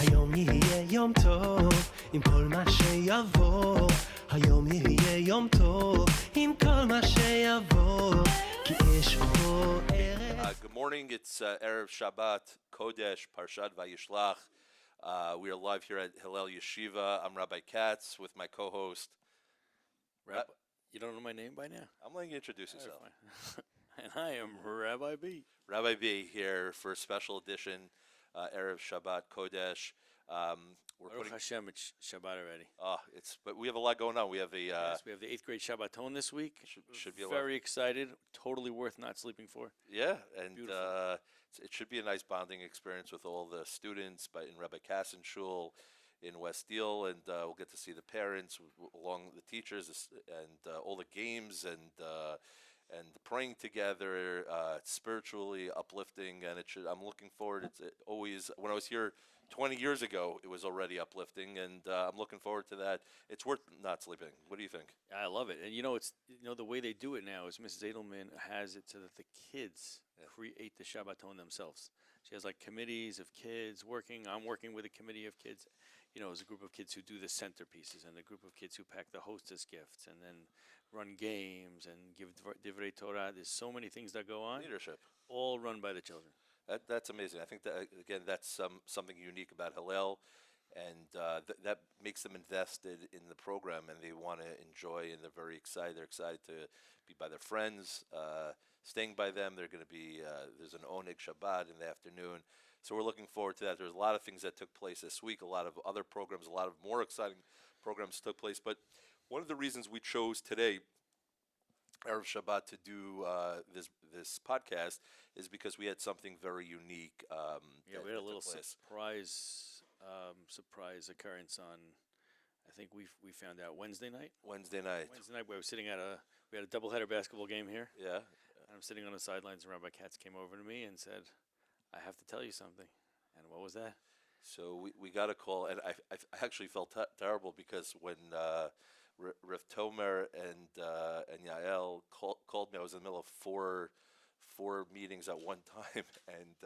היום יהיה יום טוב עם כל מה שיבוא היום יהיה יום טוב עם כל מה שיבוא כי יש פה ערב Good morning. It's Erev Shabbat, Kodesh, Parshat Vayishlach. We are live here at Hillel Yeshiva. I'm Rabbi Katz with my co-host. You don't know my name by now? I'm letting you introduce yourself. And I am Rabbi B. Rabbi B here for a special edition, Erev Shabbat, Kodesh. Baruch Hashem, it's Shabbat already. But we have a lot going on. We have a Yes, we have the 8th grade Shabbaton this week. should be a Very excited. Totally worth not sleeping for. Yeah, and Beautiful. it should be a nice bonding experience with all the students, but in Rebbe Kassan Shul in West Deal, and we'll get to see the parents along the teachers and all the games and praying together, spiritually uplifting, and I'm looking forward. It's always when I was here 20 years ago, it was already uplifting, and I'm looking forward to that. It's worth not sleeping. What do you think? I love it. And the way they do it now is Mrs. Edelman has it so that the kids create the Shabbaton themselves. She has like committees of kids working. I'm working with a committee of kids. It's a group of kids who do the centerpieces and a group of kids who pack the hostess gifts and then run games and give Divrei Torah. There's so many things that go on. Leadership. All run by the children. That's amazing. I think that again, that's something unique about Hillel, and that makes them invested in the program, and they want to enjoy, and they're very excited. They're excited to be by their friends, staying by them. They're going to be there's an Oneg Shabbat in the afternoon, so we're looking forward to that. There's a lot of things that took place this week. A lot of other programs, a lot of more exciting programs took place. But one of the reasons we chose today, Erev Shabbat, to do this podcast is because we had something very unique. We had a little surprise occurrence on. I think we found out Wednesday night. Wednesday night, we were sitting we had a doubleheader basketball game here. Yeah. And I'm sitting on the sidelines, and Rabbi Katz came over to me and said, "I have to tell you something." And what was that? So we got a call, and I actually felt terrible because when Rav Tomer and Yael called me, I was in the middle of four meetings at one time, and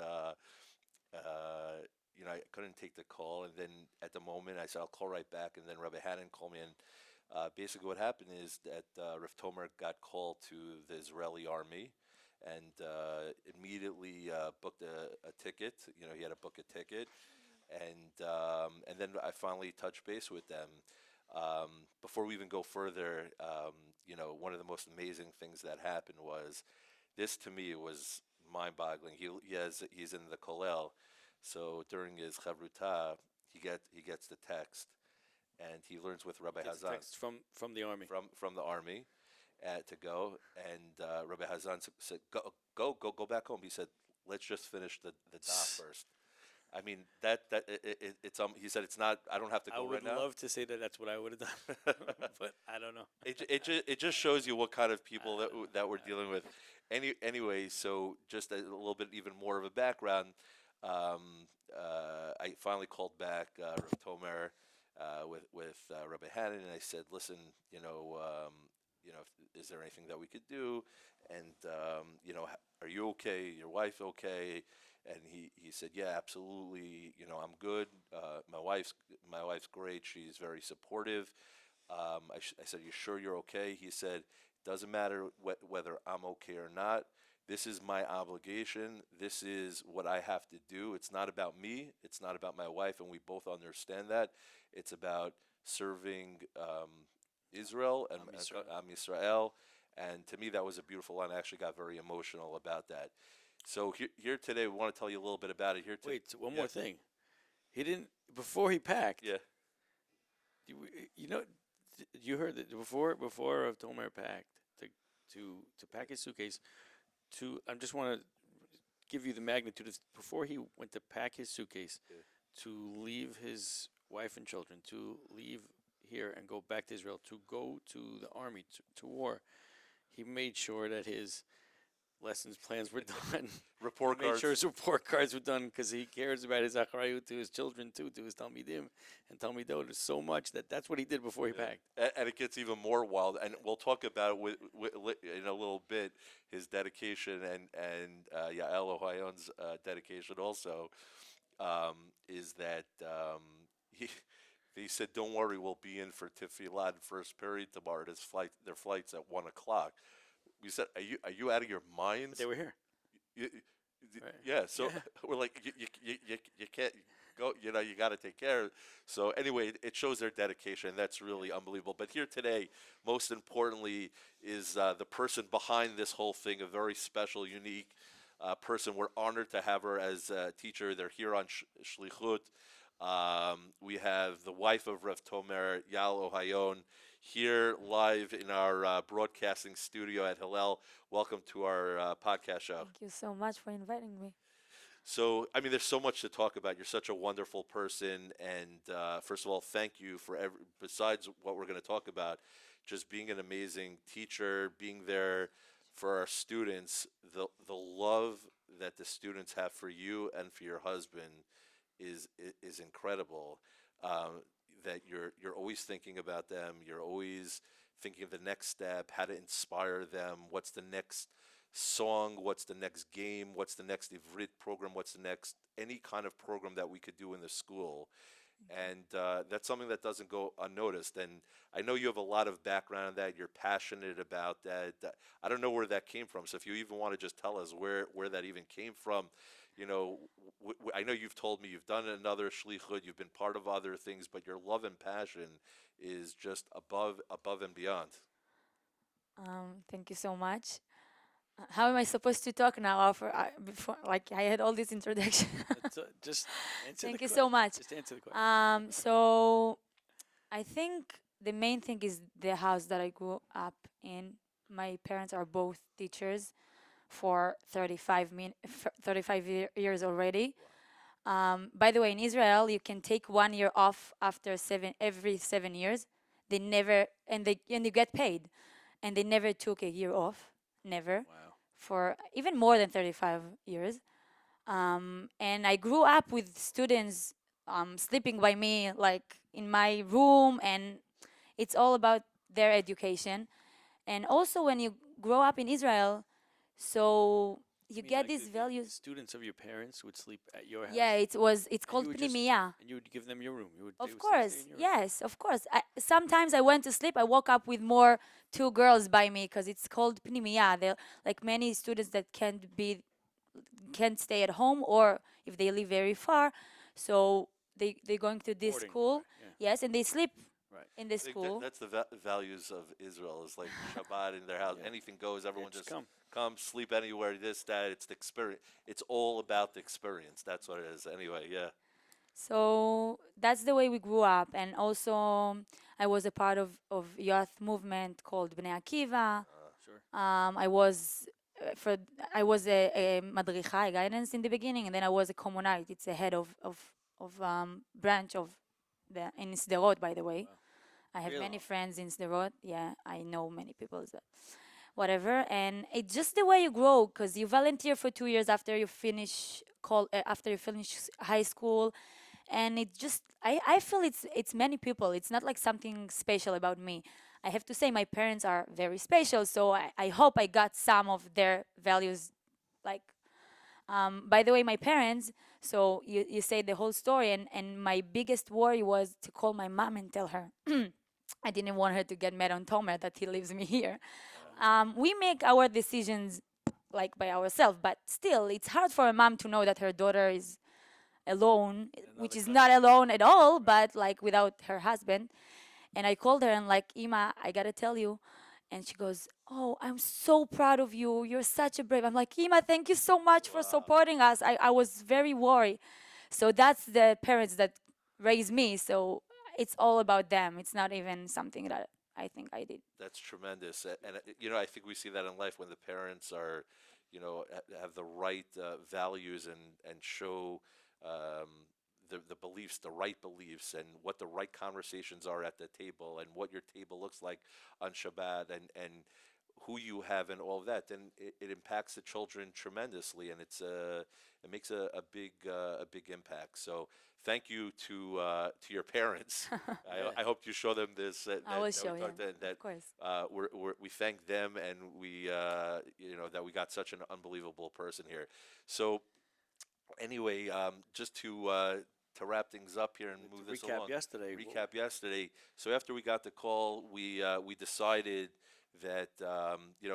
I couldn't take the call. And then at the moment, I said I'll call right back, and then Rabbi Hanan called me, and basically what happened is that Rav Tomer got called to the Israeli army, and immediately booked a ticket. He had to book a ticket, and then I finally touched base with them. Before we even go further, one of the most amazing things that happened was this. To me, it was mind-boggling. He's in the Kollel, so during his Chavruta, he gets the text, and he learns with Rabbi Hazan Text from the army. From the army, to go, and Rabbi Hazan said, "Go back home." He said, "Let's just finish the daf first." I mean it's he said it's not. I don't have to go right now. I would love to say that's what I would have done, but I don't know. It just shows you what kind of people that we're dealing with. Anyway, so just a little bit even more of a background. I finally called back Rav Tomer with Rabbi Hanan, and I said, "Listen, is there anything that we could do? And are you okay? Your wife okay?" And he said, "Yeah, absolutely. I'm good. My wife's great. She's very supportive." I said, "You sure you're okay?" He said, "Doesn't matter whether I'm okay or not. This is my obligation. This is what I have to do. It's not about me. It's not about my wife, and we both understand that. It's about serving Israel and Am Yisrael." And to me, that was a beautiful line. I actually got very emotional about that. So here today, we want to tell you a little bit about it. Wait, one more thing. He didn't before he packed. Yeah. You heard that before Tomer packed to pack his suitcase. I just want to give you the magnitude of before he went to pack his suitcase, to leave his wife and children, to leave here and go back to Israel, to go to the army, to war. He made sure that his lessons plans were done. Report cards. Made sure his report cards were done because he cares about his acharayut to his children too, to his talmidim and talmidot so much that's what he did before he packed. And it gets even more wild, and we'll talk about it in a little bit, his dedication and Yael Ohayon's dedication also. is that he he said, "Don't worry, we'll be in for tefillah in first period tomorrow. Their flight's at 1 o'clock." We said, "Are you out of your minds?" They were here. You, Right. yeah, so Yeah. we're like, you can't go, you got to take care of. So anyway, it shows their dedication. That's really unbelievable. But here today, most importantly, is the person behind this whole thing, a very special, unique person. We're honored to have her as a teacher. They're here on Shlichut. We have the wife of Rev Tomer, Yael Ohayon, here live in our broadcasting studio at Hillel. Welcome to our podcast show. Thank you so much for inviting me. So, I mean, there's so much to talk about. You're such a wonderful person, and first of all, thank you for besides what we're going to talk about, just being an amazing teacher, being there for our students. The love that the students have for you and for your husband is incredible. That you're always thinking about them. You're always thinking of the next step, how to inspire them. What's the next song? What's the next game? What's the next Ivrit program? What's the next any kind of program that we could do in the school? And that's something that doesn't go unnoticed. And I know you have a lot of background in that. You're passionate about that. I don't know where that came from. So if you even want to just tell us where that even came from, I know you've told me you've done another shlichut, you've been part of other things, but your love and passion is just above and beyond. Thank you so much. How am I supposed to talk now after before like I had all this introduction? Just answer Thank the you so much. Just answer the question. So I think the main thing is the house that I grew up in. My parents are both teachers for 35 years already. By the way, in Israel, you can take 1 year off after every 7 years. They never and you get paid, and they never took a year off, never, Wow. for even more than 35 years. And I grew up with students sleeping by me, like in my room, and it's all about their education. And also, when you grow up in Israel, so you mean get like these the values. students of your parents would sleep at your house? Yeah, it's And called you would just- Pnimiya. And you would give them your room. They Of would stay course, in your room. yes, of course. Sometimes I went to sleep. I woke up with more two girls by me because it's called Pnimiya. They're like many students that can't stay at home, or if they live very far, so they're going to this Boarding, school. right, yeah. Yes, and they sleep Right. in the I think school. that's the values of Israel is like Shabbat in their house. Yeah. Anything goes. Everyone just just come. come, sleep anywhere. This, that. It's the experience. It's all about the experience. That's what it is. Anyway, yeah. So that's the way we grew up, and also I was a part of youth movement called Bnei Akiva. Sure. For I was a madricha, a guidance in the beginning, and then I was a communite. It's a head of branch of the in Sderot, by the way. Wow. I have Really? many friends in Sderot. Yeah, I know many people. Whatever, and it's just the way you grow, because you volunteer for 2 years after you finish high school, and it just I feel it's many people. It's not like something special about me. I have to say my parents are very special, so I hope I got some of their values. Like, by the way, my parents, so you say the whole story, and my biggest worry was to call my mom and tell her. I didn't want her to get mad on Tomer that he leaves me here. We make our decisions like by ourselves, but still it's hard for a mom to know that her daughter is alone, which is not alone at all, but like without her husband. And I called her and like, Ima, I gotta tell you. And she goes, oh, I'm so proud of you. You're such a brave. I'm like, Ima, thank you so much for supporting us. I was very worried. So that's the parents that raised me. So it's all about them. It's not even something that I think I did. That's tremendous. And I think we see that in life when the parents are, have the right values and show the beliefs, the right beliefs, and what the right conversations are at the table, and what your table looks like on Shabbat, and who you have, and all of that. Then it impacts the children tremendously, and it makes a big impact. So thank you to your parents. I hope you show them this. I will show, yeah, that of course. we thank them, and we that we got such an unbelievable person here. So Anyway, just to wrap things up here and move this recap along. yesterday. Recap yesterday. So after we got the call, we decided that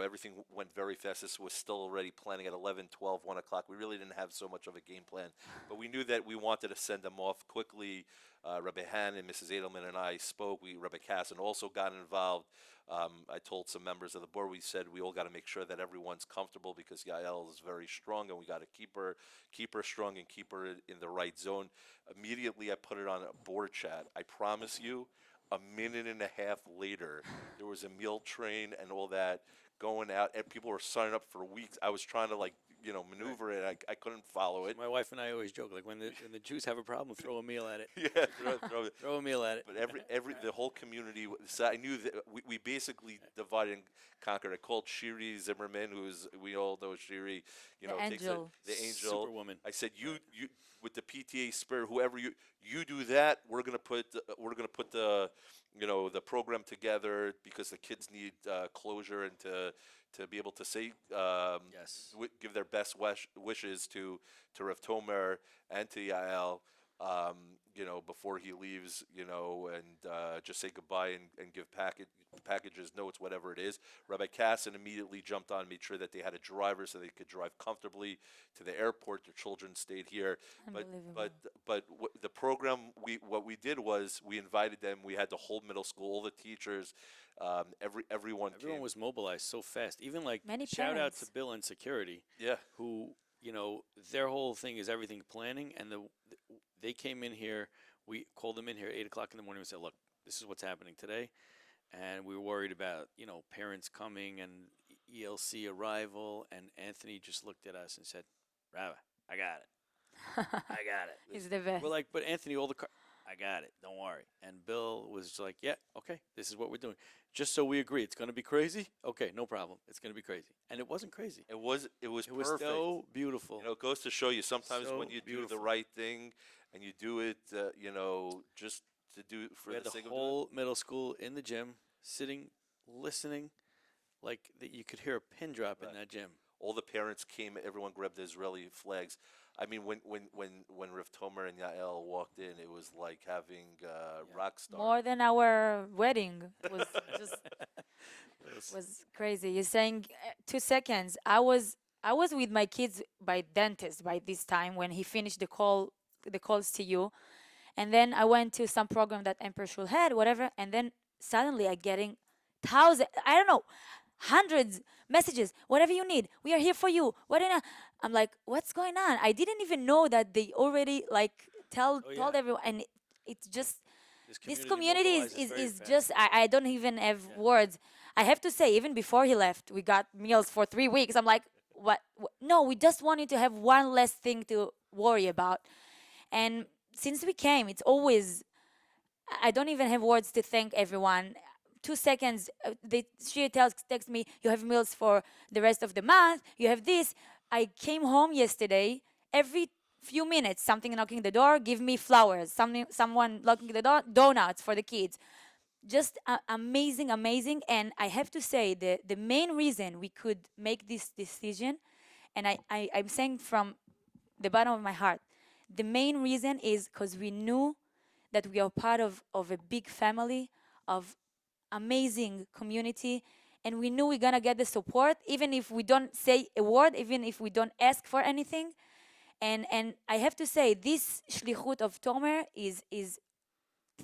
everything went very fast. This was still already planning at 11, 12, 1 o'clock. We really didn't have so much of a game plan, but we knew that we wanted to send them off quickly. Rabbi Han and Mrs. Edelman and I spoke. Rabbi Kassan also got involved. I told some members of the board, we said we all got to make sure that everyone's comfortable because Yael is very strong and we got to keep her strong and keep her in the right zone. Immediately I put it on a board chat. I promise you, a minute and a half later, there was a meal train and all that going out, and people were signing up for weeks. I was trying to maneuver it. I couldn't follow it. My wife and I always joke, like when the Jews have a problem, throw a meal at it. Yeah, throw it. Throw a meal at it. But the whole community. So I knew that we basically divided and conquered. I called Shiri Zimmerman, we all know Shiri. Takes the angel. Superwoman. I said, you with the PTA spirit, whoever you do that, we're gonna put the program together because the kids need closure and to be able to say Yes. Give their best wishes to Rav Tomer and to Yael, before he leaves, and just say goodbye and give packages, notes, whatever it is. Rabbi Kassan immediately jumped on, made sure that they had a driver so they could drive comfortably to the airport. Their children stayed here. But the program, what we did was we invited them. We had the whole middle school, all the teachers, everyone came. Was mobilized so fast. Even like Many shout out parents. to Bill and security. Yeah. Who their whole thing is everything planning, and they came in here. We called them in here at 8 o'clock in the morning and said, look, this is what's happening today. And we were worried about, parents coming and ELC arrival. And Anthony just looked at us and said, Rabbi, I got it. I got it. He's the best. We're like, but Anthony, I got it. Don't worry. And Bill was like, yeah, okay, this is what we're doing. Just so we agree, it's going to be crazy? Okay, no problem. It's going to be crazy. And it wasn't crazy. It was perfect. So beautiful. It goes to show you sometimes So when you do beautiful. the right thing and you do it, just to do for We had the the sake of doing whole middle school in the gym, sitting, listening, like that you could hear a pin drop in that gym. all the parents came. Everyone grabbed the Israeli flags. I mean, when Rav Tomer and Yael walked in, it was like having rock star. More than our wedding was just was crazy. You're saying 2 seconds. I was with my kids by dentist by this time when he finished the calls to you, and then I went to some program that Emperor Shul had, whatever, and then suddenly I getting hundreds messages. Whatever you need, we are here for you. I'm like, what's going on? I didn't even know that they already told everyone, and it's just this community is just I don't even have words. I have to say, even before he left, we got meals for 3 weeks. I'm like, what? No, we just wanted to have one less thing to worry about. And since we came, it's always, I don't even have words to thank everyone. 2 seconds, she texts me, you have meals for the rest of the month, you have this. I came home yesterday, every few minutes, something knocking the door, give me flowers, someone knocking the door, donuts for the kids. Just amazing. And I have to say, the main reason we could make this decision, and I'm saying from the bottom of my heart, the main reason is because we knew that we are part of a big family, of amazing community, and we knew we're going to get the support, even if we don't say a word, even if we don't ask for anything. And I have to say, this shlichut of Tomer is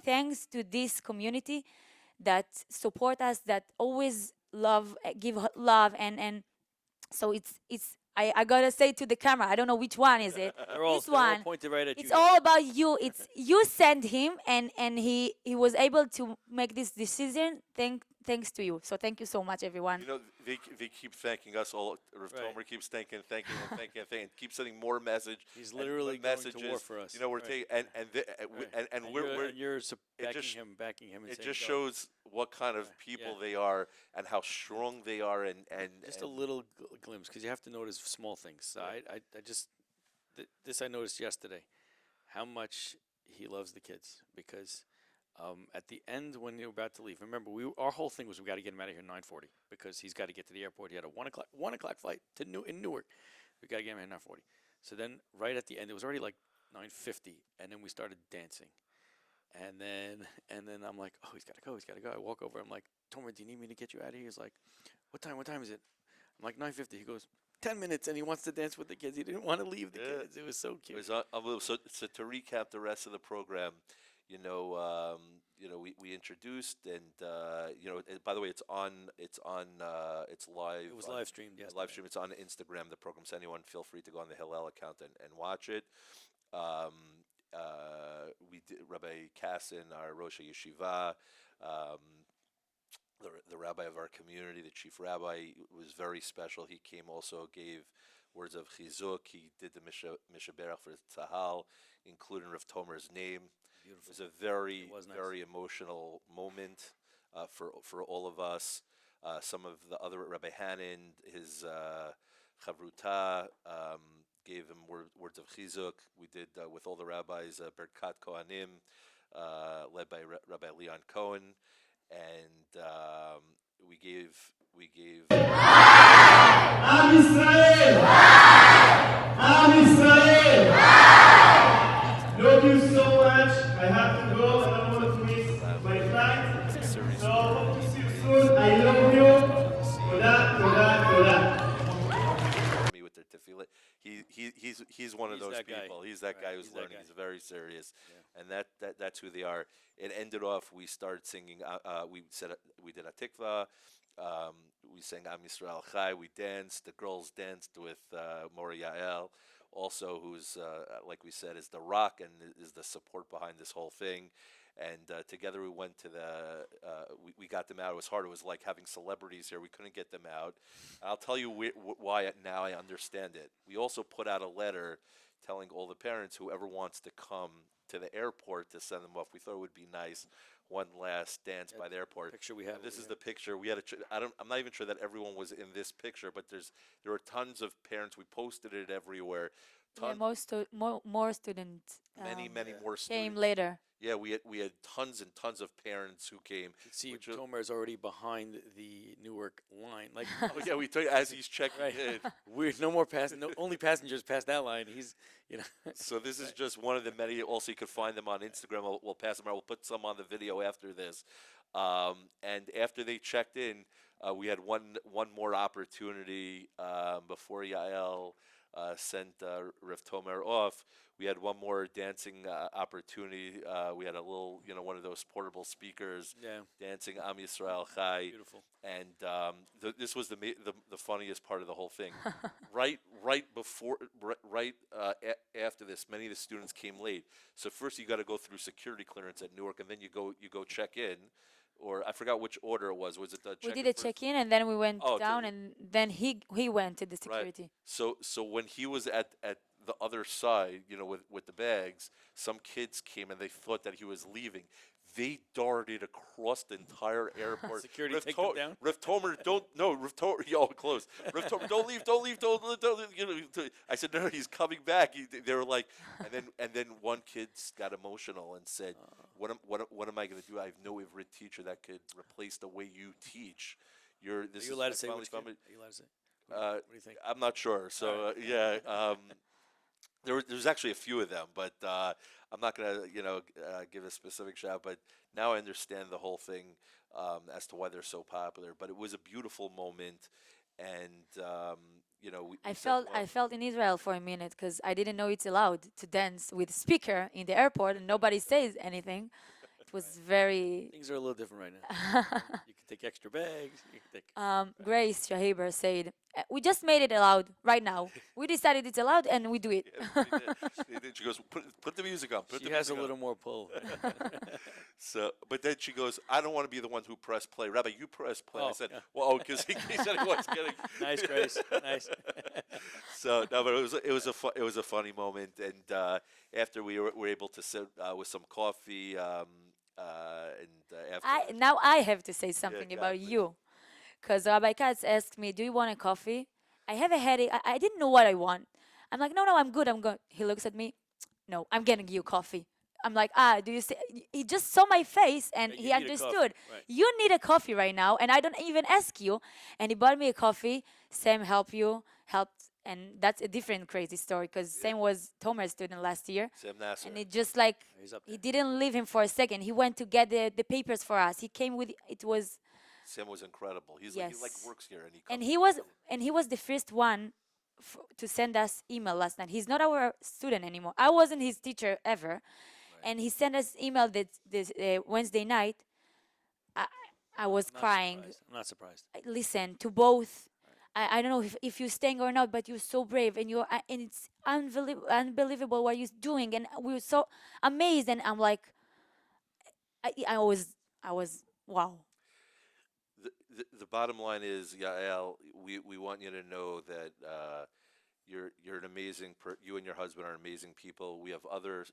thanks to this community that support us, that always give love, and so it's I gotta say to the camera, I don't know which one is it. They're all pointed right at you. It's all about you. It's you sent him, and he was able to make this decision. Thanks to you. So thank you so much, everyone. They keep thanking us all. Rav Tomer keeps thanking, keeps sending more message. He's literally messages. Going to war for us. We're taking and you're backing him. And it just shows what kind of people they are and how strong they are, and just a little glimpse, because you have to notice small things. So I just this I noticed yesterday, how much he loves the kids, because. At the end, when they were about to leave, remember, our whole thing was we got to get him out of here at 9:40 because he's got to get to the airport. He had a 1 o'clock flight in Newark. We got to get him at 9:40. So then right at the end, it was already like 9:50, and then we started dancing. And then I'm like, oh, he's gotta go. I walk over. I'm like, Tomer, do you need me to get you out of here? He's like, what time is it? I'm like, 9:50. He goes, 10 minutes, and he wants to dance with the kids. He didn't want to leave the kids. It was so It cute. was unbelievable. So to recap the rest of the program, we introduced, and and by the way, it's live. It was live streamed yesterday. Live stream. It's on Instagram. The program. So anyone feel free to go on the Hillel account and watch it. We did Rabbi Kassin, our Rosh Yeshiva, the rabbi of our community, the chief rabbi, was very special. He came also, gave words of chizuk. He did the Mishaberach for Tzahal, including Rav Tomer's name. Beautiful. It was a very, was nice. very emotional moment for all of us. Some of the other Rabbi Hanan, his chavruta, gave him words of chizuk. We did with all the rabbis, Berkat Kohanim, led by Rabbi Leon Cohen, and we gave. Am Israel! Am Israel! Love you so much. I have to go. I don't want to miss my flight. So hope to see you soon. I love you. Toda. Me with their tefillah. He's one of He's those that guy. people. He's that Right, guy who's he's that learning. guy. He's very serious, Yeah. and that's who they are. It ended off. We started singing. We did a tikva. We sang Am Yisrael Chai. We danced. The girls danced with Morah Yael, also who's like we said is the rock and is the support behind this whole thing. And together we went to we got them out. It was hard. It was like having celebrities here. We couldn't get them out. I'll tell you why now I understand it. We also put out a letter telling all the parents, whoever wants to come to the airport, to send them off. We thought it would be nice. One last dance by the airport. Picture we have. This is the picture. We had I'm not even sure that everyone was in this picture, but there were tons of parents. We posted it everywhere. Yeah, more students. Many more students came later. Yeah, we had tons and tons of parents who came. You see, which Tomer is already behind the Newark line. Like, oh yeah, we took as he's checking right. in. We're no more only passengers past that line. He's, So this is just one of the many. Also, you can find them on Instagram. We'll pass them out. We'll put some on the video after this. And after they checked in, we had one more opportunity before Yael sent Rav Tomer off. We had one more dancing opportunity. We had a little, one of those portable speakers, dancing Am Yisrael Chai. beautiful. And this was the funniest part of the whole thing. After this, many of the students came late. So first you got to go through security clearance at Newark, and then you go check in. Or I forgot which order it was. Was it the We check did a check-in, and then we went Oh, down, and then he went to the security. So when he was at the other side, with the bags, some kids came and they thought that he was leaving. They darted across the entire airport. Security take them down? Rav Tomer, Rav Tomer, y'all close. Rav Tomer, don't leave. I said, no, he's coming back. They were like, and then one kid got emotional and said, what am I going to do? I have no Ivrit teacher that could replace the way you teach. Are you allowed to say which kid? Are you allowed to say? What do you think? I'm not sure. So there's actually a few of them, but I'm not gonna give a specific shout. But now I understand the whole thing as to why they're so popular. But it was a beautiful moment, and I felt in Israel for a minute because I didn't know it's allowed to dance with speaker in the airport and nobody says anything. It was very. Things are a little different right now. You can take extra bags. You can take. Grace Shahiber said, "We just made it allowed right now. We decided it's allowed and we do it." Yeah, we did. She goes, put the music on. She has a little more pull. So, but then she goes, I don't want to be the one who pressed play. Rabbi, you press play. I said, yeah. well, because in case anyone's getting. Nice, Grace. Nice. So no, but it was a funny moment, and after we were able to sit with some coffee, after Now I have to say something go about ahead, please. you, because Rabbi Katz asked me, "Do you want a coffee?" I have a headache. I didn't know what I want. I'm like, "No, I'm good. I'm good." He looks at me, "No, I'm getting you coffee." I'm like, do you see? He just saw my face and Yeah, he you need a understood. coffee, right. You need a coffee right now, and I don't even ask you. And he bought me a coffee. Sam helped and that's a different crazy story because same was Tomer's student last year. Sam Nasser. And it just like, He's up he there. didn't leave him for a second. He went to get the papers for us. He came with, it was, Sam was incredible. He's like, he like yes. works here and he And comes. he was the first one to send us email last night. He's not our student anymore. I wasn't his teacher ever. And he sent us email that this Wednesday night. I was Not crying. surprised. I'm not surprised. Listen to both. I don't know if you're staying or not, but you're so brave and and it's unbelievable what you're doing, and we were so amazed. And I'm like, I was wow. The bottom line is, Yael, we want you to know that you're an amazing you and your husband are amazing people. We have other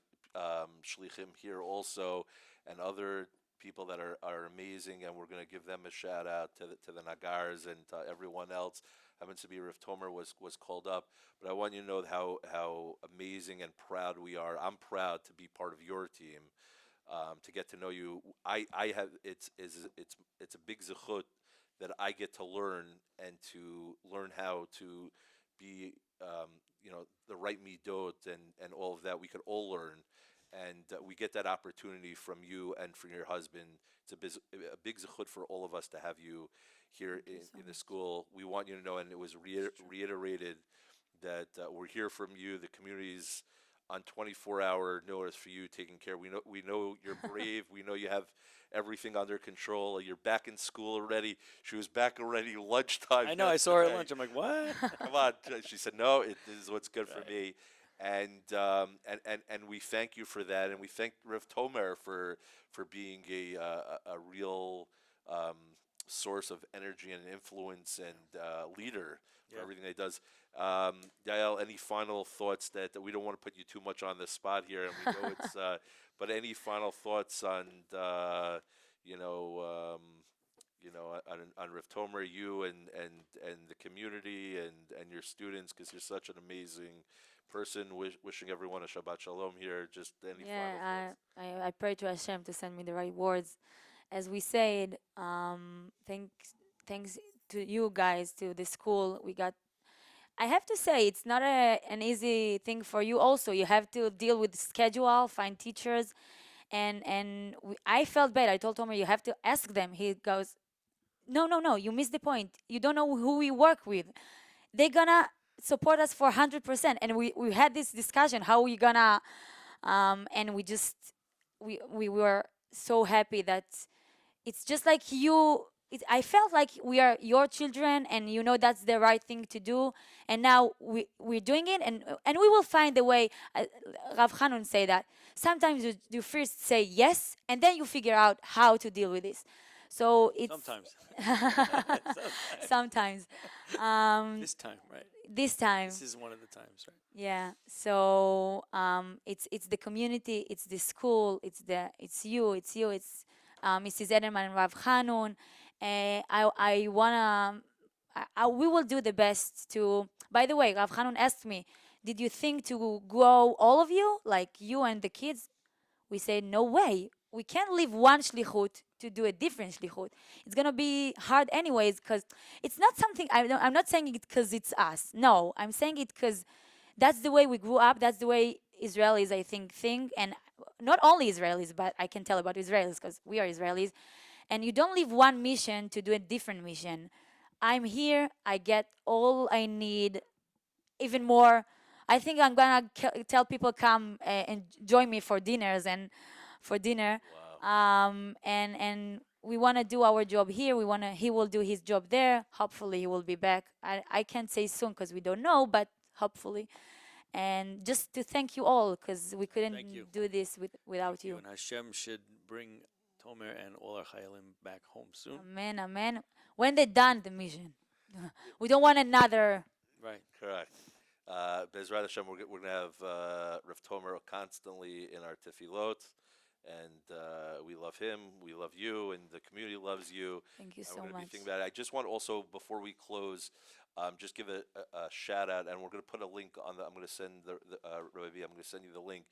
shlichim here also, and other people that are amazing, and we're going to give them a shout out to the Nagars and to everyone else. Happens to be Rav Tomer was called up, but I want you to know how amazing and proud we are. I'm proud to be part of your team, to get to know you. I have it's a big zechut that I get to learn and to learn how to be the right midot and all of that. We could all learn. And we get that opportunity from you and from your husband. It's a big zechut for all of us to have you here in the school. We want you to know, and it was reiterated, that we're here from you. The community's on 24-hour notice for you, taking care. We know you're brave. We know you have everything under control. You're back in school already. She was back already lunchtime. I know. I saw her at yesterday. lunch. I'm like, what? Come on. She said, no, this is what's good for me. And we thank you for that, and we thank Rav Tomer for being a real source of energy and influence and leader for everything that he does. Yael, any final thoughts that we don't want to put you too much on the spot here, and we know it's but any final thoughts on on Rav Tomer, you and the community and your students, because you're such an amazing person. Wishing everyone a Shabbat Shalom here. Just any final thoughts? I pray to Hashem to send me the right words. As we said, thanks to you guys, to the school. I have to say, it's not an easy thing for you also. You have to deal with the schedule, find teachers. I felt bad. I told Tomer, you have to ask them. He goes, no, you missed the point. You don't know who we work with. They're gonna support us for 100%. And we had this discussion, how we gonna, and we were so happy that it's just like you. I felt like we are your children, and that's the right thing to do. And now we're doing it, and we will find a way. Rav Hanun say that sometimes you first say yes, and then you figure out how to deal with this. So it's Sometimes. sometimes. This time, right? This time. This is one of the times, right? Yeah. So it's the community, it's the school, it's you, it's Mrs. Edelman and Rav Hanun. We will do the best to. By the way, Rav Hanun asked me, "Did you think to grow all of you, like you and the kids?" We said, "No way. We can't leave one shlichut to do a different shlichut. It's gonna be hard anyways, because it's not something. I'm not saying it because it's us. No, I'm saying it because that's the way we grew up. That's the way Israelis, I think, and not only Israelis, but I can tell about Israelis because we are Israelis. And you don't leave one mission to do a different mission. I'm here. I get all I need, even more. I think I'm gonna tell people come and join me for dinners and for dinner. Wow. And we want to do our job here. He will do his job there. Hopefully he will be back. I can't say soon because we don't know, but hopefully. And just to thank you all, because we couldn't do this without you. And Hashem should bring Tomer and all our Chayalim back home soon. Amen, amen. When they're done the mission, we don't want another. Right. Correct. Bezrat Hashem, we're going to have Rav Tomer constantly in our tefillot, and we love him, we love you, and the community loves you. Thank you so we're gonna much. Be thinking about it. I just want also, before we close, just give a shout out, and we're going to put a link on I'm going to send I'm going to send you the link.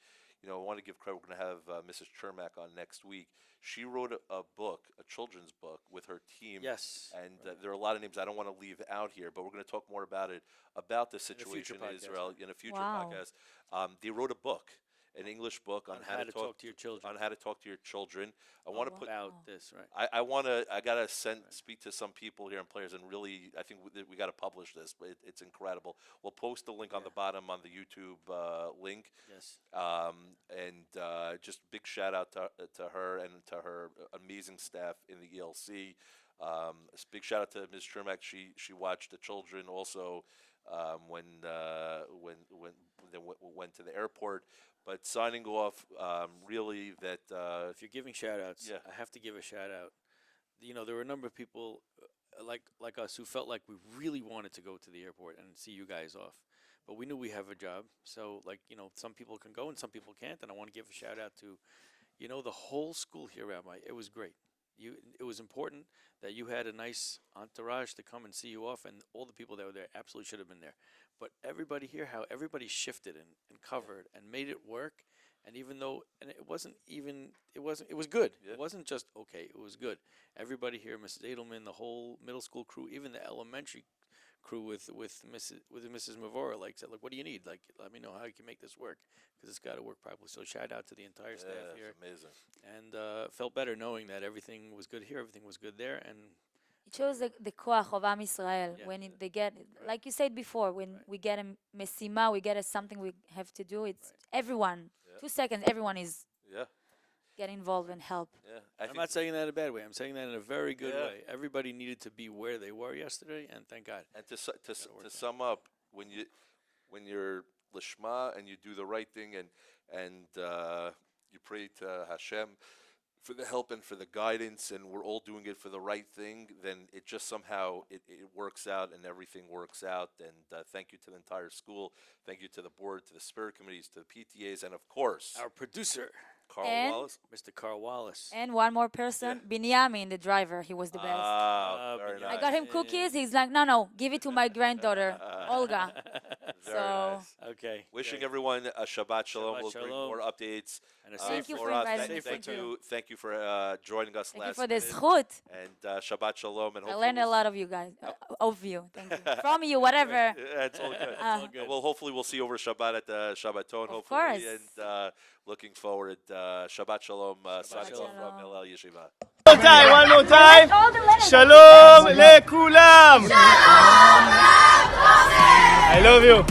I want to give credit. We're going to have Mrs. Czermak on next week. She wrote a book, a children's book, with her team. Yes. And there are a lot of names I don't want to leave out here, but we're going to talk more about it, about the situation in Israel in a future podcast. They wrote a book, an English book on how to talk to your children. On how to talk to your children. I want to put out this, right? I gotta speak to some people here and players, and really, I think we got to publish this. But it's incredible. We'll post the link on the bottom on the YouTube link. Yes. And just big shout out to her and to her amazing staff in the ELC. Big shout out to Ms. Czermak. She watched the children also when they went to the airport. But signing off, really that if you're giving shout outs, I have to give a shout out. There were a number of people like us who felt like we really wanted to go to the airport and see you guys off. But we knew we have a job. So some people can go and some people can't. And I want to give a shout out to, the whole school here, Rabbi. It was great. It was important that you had a nice entourage to come and see you off, and all the people that were there absolutely should have been there. But everybody here, how everybody shifted and covered and made it work, and even though it was good. Yeah. It wasn't just okay. It was good. Everybody here, Mrs. Edelman, the whole middle school crew, even the elementary crew with Mrs. Morah, said, what do you need? Let me know how you can make this work, because it's got to work properly. So shout out to the entire staff here. Amazing. And felt better knowing that everything was good here, everything was good there, and it shows the koach of Am Israel when they get, like you said before, when we get a mesima, we get something we have to do. It's everyone. 2 seconds, everyone is get involved and help. Yeah, I'm not saying that in a bad way. I'm saying that in a very good way. Everybody needed to be where they were yesterday, and thank God. And to sum up, when you're lishma and you do the right thing and you pray to Hashem for the help and for the guidance, and we're all doing it for the right thing, then it just somehow it works out and everything works out. And thank you to the entire school. Thank you to the board, to the spirit committees, to the PTAs, and of course, our producer, Carl Wallace. Mr. Carl Wallace. And one more person, Binyamin, the driver. He was the best. Very nice. I got him cookies. He's like, no, give it to my granddaughter, Olga. Very nice. Okay. Wishing everyone a Shabbat Shalom. We'll bring more updates. And thank you for inviting me. Thank you for joining us Thank last you for the minute. zchut. And Shabbat Shalom. And I learned a lot of you guys, of you. Thank you. From you, whatever. Yeah, it's all good. It's all good. Well, hopefully we'll see you over Shabbat at the Shabbaton. Of course. And looking forward. Shabbat Shalom. Signing off from Hillel Yeshiva. One more time. Shalom lekulam. I love you.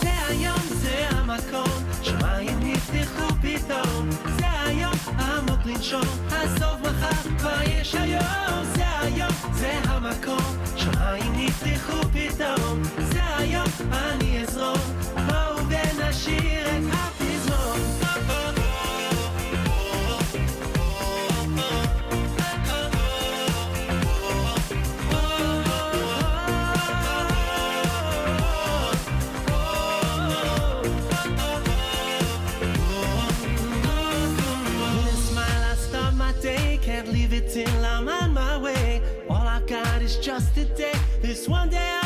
זה היום, זה המקום, שמיים נפתחו פתאום, זה היום עמוק לנשום, הסוף מחר כבר יש היום, זה היום, זה המקום, שמיים נפתחו פתאום, זה היום אני אזרום, בואו ונשיר את הפזמון. Can't leave it till I'm on my way. All I got is just today. This one day